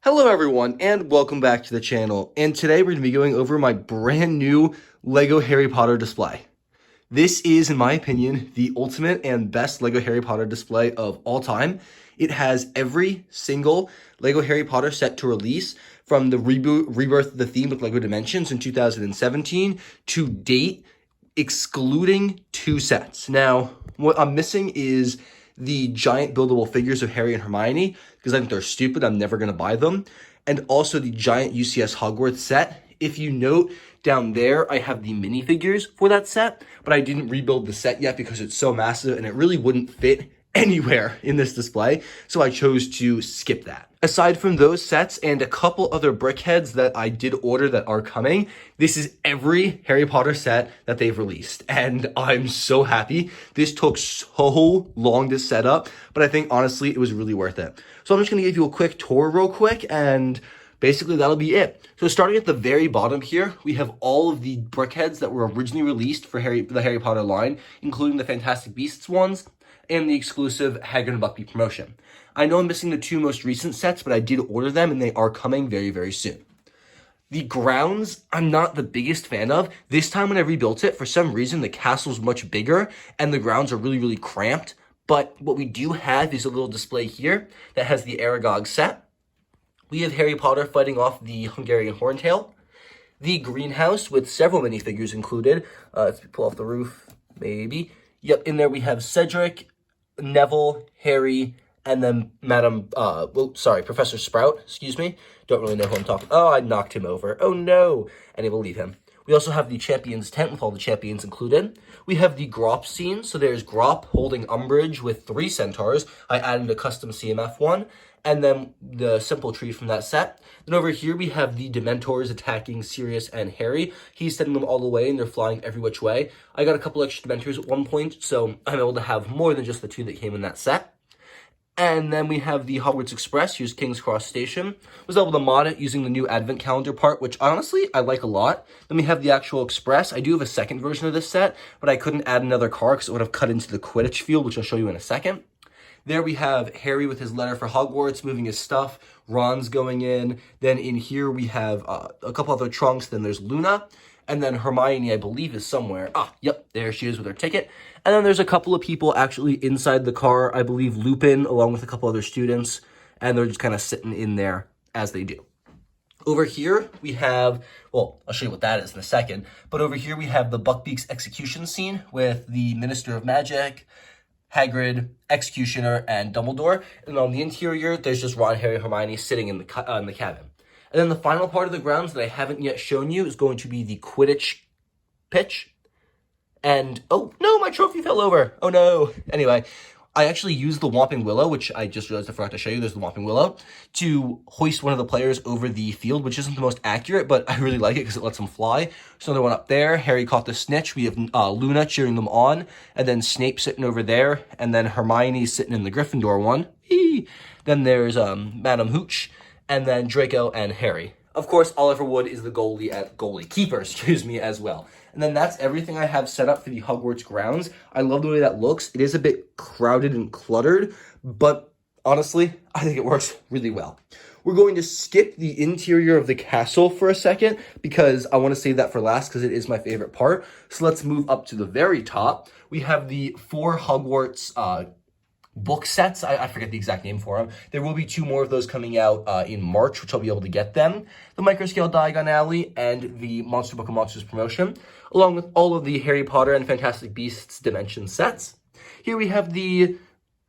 Hello everyone and welcome back to the channel, and today we're going to be going over my brand new LEGO Harry Potter display. This is, in my opinion, the ultimate and best LEGO Harry Potter display of all time. It has every single LEGO Harry Potter set to release from the rebirth of the theme with LEGO Dimensions in 2017 to date, excluding two sets. Now, what I'm missing is the giant buildable figures of Harry and Hermione, because I think they're stupid. I'm never going to buy them. And also the giant UCS Hogwarts set. If you note down there, I have the minifigures for that set, but I didn't rebuild the set yet because it's so massive and it really wouldn't fit anywhere in this display, so I chose to skip that. Aside from those sets and a couple other BrickHeads that I did order that are coming, this is every Harry Potter set that they've released, and I'm so happy. This took so long to set up, but I think honestly it was really worth it. So I'm just going to give you a quick tour real quick, and basically that'll be it. So starting at the very bottom here, we have all of the BrickHeads that were originally released for the Harry Potter line, including the Fantastic Beasts ones, and the exclusive Hagrid and Buckbeak promotion. I know I'm missing the two most recent sets, but I did order them and they are coming very, very soon. The grounds, I'm not the biggest fan of. This time when I rebuilt it, for some reason, the castle's much bigger and the grounds are really, really cramped. But what we do have is a little display here that has the Aragog set. We have Harry Potter fighting off the Hungarian Horntail. The greenhouse with several minifigures included. Let's pull off the roof, maybe. Yep, in there we have Cedric, Neville, Harry, and then Professor Sprout, excuse me. Don't really know who I'm talking. Oh, I knocked him over. Oh no, and I will leave him. We also have the Champions tent with all the champions included. We have the Grawp scene. So there's Grawp holding Umbridge with 3 centaurs. I added a custom CMF one. And then the Simple Tree from that set. Then over here we have the Dementors attacking Sirius and Harry. He's sending them all away and they're flying every which way. I got a couple extra Dementors at one point, so I'm able to have more than just the 2 that came in that set. And then we have the Hogwarts Express. Here's King's Cross Station. Was able to mod it using the new Advent Calendar part, which honestly I like a lot. Then we have the actual Express. I do have a second version of this set, but I couldn't add another car because it would have cut into the Quidditch field, which I'll show you in a second. There we have Harry with his letter for Hogwarts, moving his stuff. Ron's going in. Then in here we have a couple other trunks. Then there's Luna. And then Hermione, I believe, is somewhere. Yep, there she is with her ticket. And then there's a couple of people actually inside the car. I believe Lupin, along with a couple other students. And they're just kind of sitting in there as they do. Over here, we have, well, I'll show you what that is in a second. But over here, we have the Buckbeak's execution scene with the Minister of Magic, Hagrid, Executioner, and Dumbledore. And on the interior, there's just Ron, Harry, Hermione sitting in the cabin. And then the final part of the grounds that I haven't yet shown you is going to be the Quidditch pitch. And, oh, no, my trophy fell over. Oh, no. Anyway, I actually used the Whomping Willow, which I just realized I forgot to show you. There's the Whomping Willow, to hoist one of the players over the field, which isn't the most accurate, but I really like it because it lets them fly. So another one up there. Harry caught the snitch. We have Luna cheering them on, and then Snape sitting over there, and then Hermione sitting in the Gryffindor one. Then there's Madam Hooch, and then Draco and Harry. Of course, Oliver Wood is the goalkeeper, as well. And then that's everything I have set up for the Hogwarts grounds. I love the way that looks. It is a bit crowded and cluttered, but honestly, I think it works really well. We're going to skip the interior of the castle for a second because I want to save that for last because it is my favorite part. So let's move up to the very top. We have the 4 Hogwarts book sets. I forget the exact name for them. There will be 2 more of those coming out in March, which I'll be able to get them. The Microscale Diagon Alley and the Monster Book of Monsters promotion, along with all of the Harry Potter and Fantastic Beasts Dimension sets. Here we have the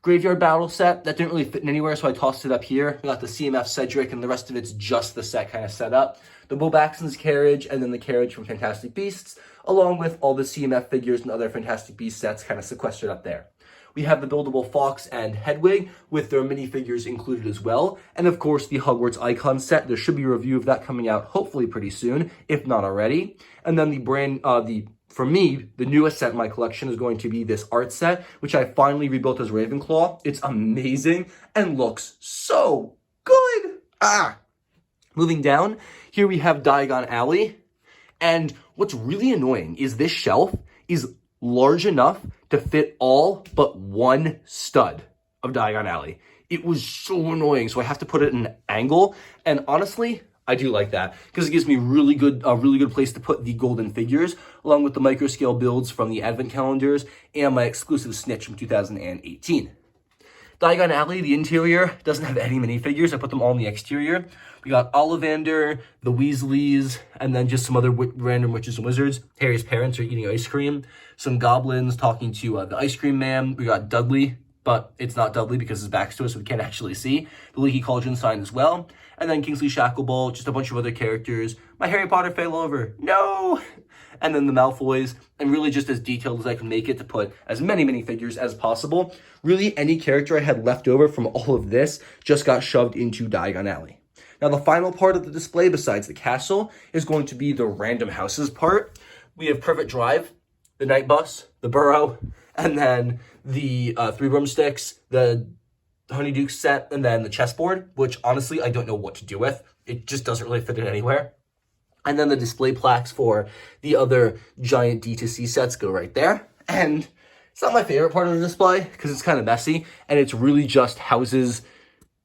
Graveyard Battle set. That didn't really fit in anywhere, so I tossed it up here. We got the CMF Cedric, and the rest of it's just the set kind of set up. The Bo Baxton's carriage, and then the carriage from Fantastic Beasts, along with all the CMF figures and other Fantastic Beasts sets kind of sequestered up there. We have the buildable Fawkes and Hedwig with their minifigures included as well. And of course, the Hogwarts Icon set. There should be a review of that coming out hopefully pretty soon, if not already. And then for me, the newest set in my collection is going to be this art set, which I finally rebuilt as Ravenclaw. It's amazing and looks so good. Moving down, here we have Diagon Alley. And what's really annoying is this shelf is large enough to fit all but one stud of Diagon Alley. it was so annoying. So I have to put it in an angle. And honestly, I do like that because it gives me a really good place to put the golden figures, along with the micro scale builds from the advent calendars and my exclusive snitch from 2018. Diagon Alley, the interior, doesn't have any minifigures. I put them all in the exterior. We got Ollivander, the Weasleys, and then just some other random witches and wizards. Harry's parents are eating ice cream. Some goblins talking to the ice cream man. We got Dudley, but it's not Dudley because his back's to us, so we can't actually see. The Leaky Cauldron sign as well. And then Kingsley Shacklebolt, just a bunch of other characters. My Harry Potter failover, no! And then the Malfoys, and really just as detailed as I can make it to put as many minifigures as possible. Really, any character I had left over from all of this just got shoved into Diagon Alley. Now, the final part of the display, besides the castle, is going to be the random houses part. We have Privet Drive, the Night Bus, the Burrow, and then the Three Broomsticks, the Honeydew set, and then the chessboard, which honestly, I don't know what to do with. It just doesn't really fit in anywhere. And then the display plaques for the other giant D2C sets go right there. And it's not my favorite part of the display because it's kind of messy and it's really just houses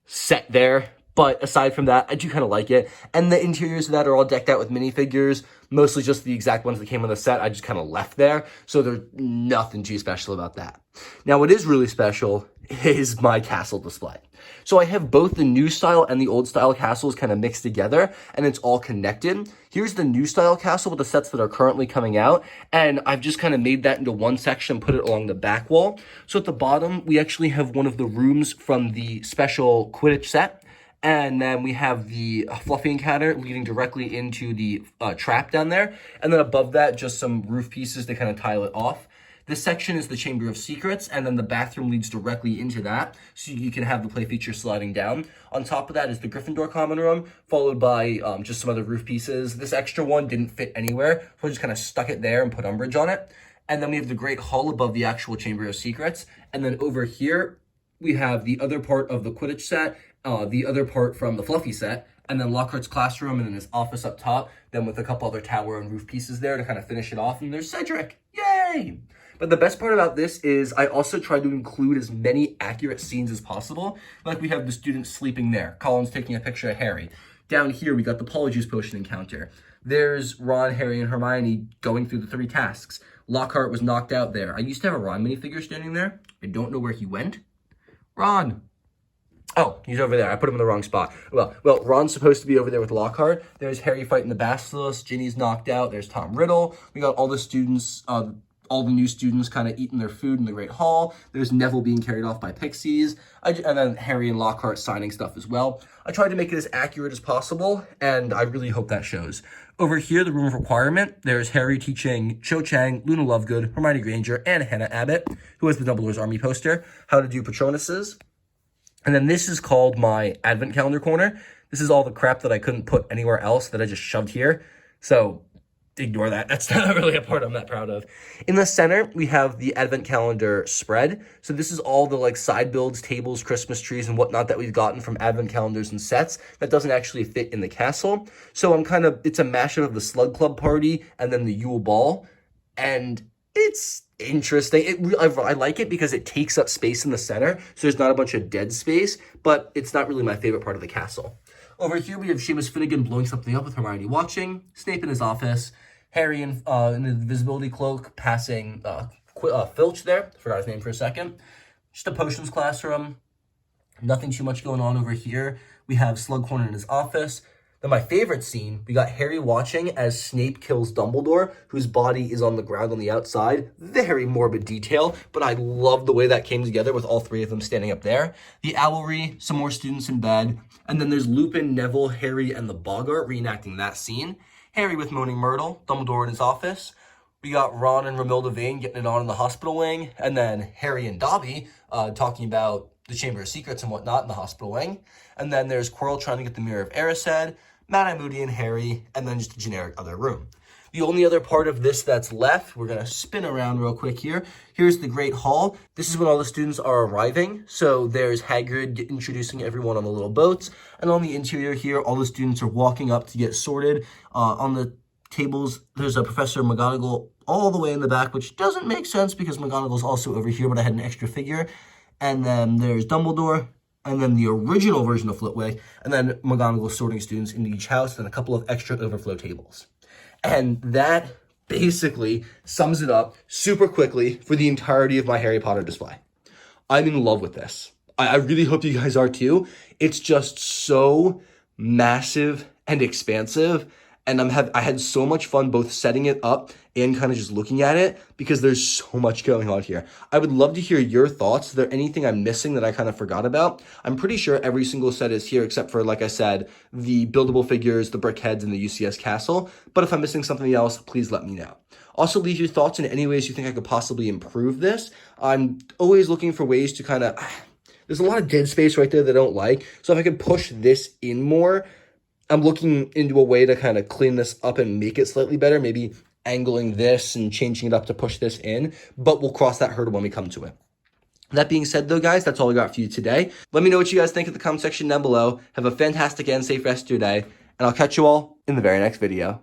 set there. But aside from that, I do kind of like it. And the interiors of that are all decked out with minifigures, mostly just the exact ones that came on the set. I just kind of left there. So there's nothing too special about that. Now, what is really special is my castle display. So I have both the new style and the old style castles kind of mixed together, and it's all connected. Here's the new style castle with the sets that are currently coming out, and I've just kind of made that into one section, put it along the back wall. So at the bottom, we actually have one of the rooms from the special Quidditch set. And then we have the Fluffy Encounter leading directly into the trap down there. And then above that, just some roof pieces to kind of tile it off. This section is the Chamber of Secrets, and then the bathroom leads directly into that, so you can have the play feature sliding down. On top of that is the Gryffindor common room, followed by just some other roof pieces. This extra one didn't fit anywhere, so I just kind of stuck it there and put Umbridge on it. And then we have the Great Hall above the actual Chamber of Secrets. And then over here, we have the other part of the Quidditch set, the other part from the Fluffy set, and then Lockhart's classroom, and then his office up top, then with a couple other tower and roof pieces there to kind of finish it off. And there's Cedric. Yay! But the best part about this is I also tried to include as many accurate scenes as possible. Like we have the students sleeping there. Colin's taking a picture of Harry. Down here, we got the Polyjuice Potion encounter. There's Ron, Harry, and Hermione going through the 3 tasks. Lockhart was knocked out there. I used to have a Ron minifigure standing there. I don't know where he went. Ron. Oh, he's over there. I put him in the wrong spot. Well, Ron's supposed to be over there with Lockhart. There's Harry fighting the Basilisk. Ginny's knocked out. There's Tom Riddle. We got all the students, all the new students kind of eating their food in the Great Hall. There's Neville being carried off by pixies. And then Harry and Lockhart signing stuff as well. I tried to make it as accurate as possible, and I really hope that shows. Over here, the Room of Requirement, there's Harry teaching Cho Chang, Luna Lovegood, Hermione Granger, and Hannah Abbott, who has the Dumbledore's Army poster, how to do Patronuses. And then this is called my Advent Calendar corner. This is all the crap that I couldn't put anywhere else that I just shoved here. So ignore that. That's not really a part I'm that proud of. In the center, we have the Advent Calendar spread. So this is all the like side builds, tables, Christmas trees, and whatnot that we've gotten from Advent calendars and sets that doesn't actually fit in the castle. So it's a mashup of the Slug Club party and then the Yule Ball. And it's interesting. I like it because it takes up space in the center, so there's not a bunch of dead space, but it's not really my favorite part of the castle. Over here, we have Seamus Finnegan blowing something up with Hermione watching, Snape in his office, Harry in the invisibility cloak passing Filch there. Forgot his name for a second. Just a potions classroom. Nothing too much going on over here. We have Slughorn in his office. Then my favorite scene, we got Harry watching as Snape kills Dumbledore, whose body is on the ground on the outside. Very morbid detail, but I love the way that came together with all 3 of them standing up there. The Owlry, some more students in bed, and then there's Lupin, Neville, Harry, and the Boggart reenacting that scene. Harry with Moaning Myrtle, Dumbledore in his office. We got Ron and Romilda Vane getting it on in the hospital wing, and then Harry and Dobby talking about the Chamber of Secrets and whatnot in the hospital wing. And then there's Quirrell trying to get the Mirror of Erised, Mad-Eye Moody and Harry, and then just a generic other room. The only other part of this that's left, we're going to spin around real quick here. Here's the Great Hall. This is when all the students are arriving. So there's Hagrid introducing everyone on the little boats. And on the interior here, all the students are walking up to get sorted. On the tables, there's a Professor McGonagall all the way in the back, which doesn't make sense because McGonagall's also over here, but I had an extra figure. And then there's Dumbledore, and then the original version of Flitwick, and then McGonagall sorting students into each house, and a couple of extra overflow tables. And that basically sums it up super quickly for the entirety of my Harry Potter display. I'm in love with this. I really hope you guys are too. It's just so massive and expansive. And I had so much fun both setting it up and kind of just looking at it because there's so much going on here. I would love to hear your thoughts. Is there anything I'm missing that I kind of forgot about? I'm pretty sure every single set is here except for, like I said, the buildable figures, the brick heads, and the UCS castle. But if I'm missing something else, please let me know. Also, leave your thoughts in any ways you think I could possibly improve this. I'm always looking for ways to kind of... There's a lot of dead space right there that I don't like. So if I could push this in more, I'm looking into a way to kind of clean this up and make it slightly better. Maybe angling this and changing it up to push this in. But we'll cross that hurdle when we come to it. That being said, though, guys, that's all I got for you today. Let me know what you guys think in the comment section down below. Have a fantastic and safe rest of your day. And I'll catch you all in the very next video.